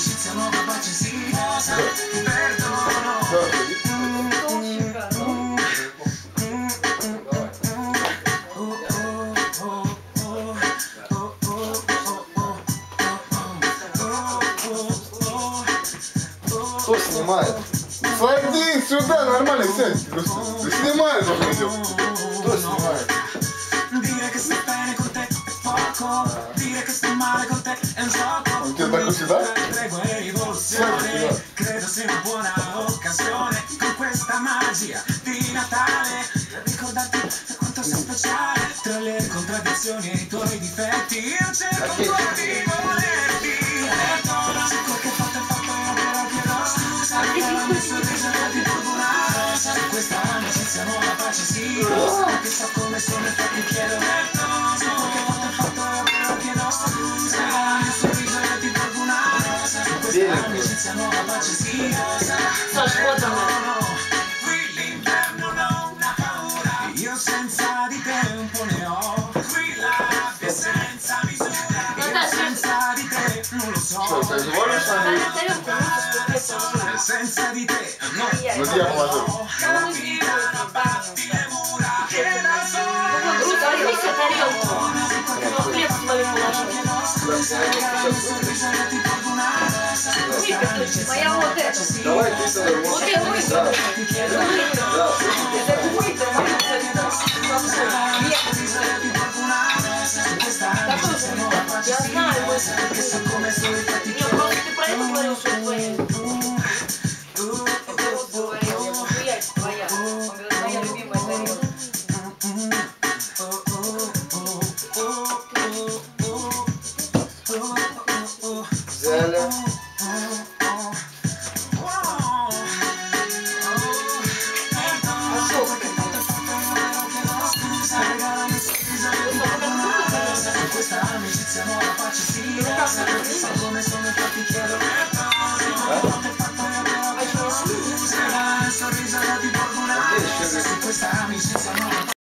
amicizia nuova pace si posa, perdono. Кто снимает? Сходи сюда, нормально сядь. Ты снимаешь уже видео. Кто снимает? Он тебе так сюда? Credo sia una buona occasione con questa magia di Natale ricordarti quanto sei speciale tra le contraddizioni e i tuoi difetti. Io cerco ancora di volerti. Perdona se quel che fatto è fatto, io però chiedo scusa. Regala il sorriso di una rosa. Se questa amicizia nuova pace si posa, perché so come sono e ti chiedo perdono. Se quel che fatto è fatto, io però chiedo scusa. Regala il sorriso di una rosa. Se questa amicizia nuova pace si posa. Qui l'inverno non ha paura. Io senza di te un po' ne ho. Qui la rabbia senza misura. Io senza di te non lo so. Senza di te non lo so. Cammino batti le mura. Che da solo Моя вот эта. Давай ты сюда. Вот я выйду. Я знаю, просто ты про это говорил, что твоя. Это вот говорил, я твоя. Он говорит, моя любимая тарелка. Зеля. questa amicizia nuova pace si posa, perché so come sono e ti chiedo perdono. Scusa, il sorriso di qualcun altro. Su questa amicizia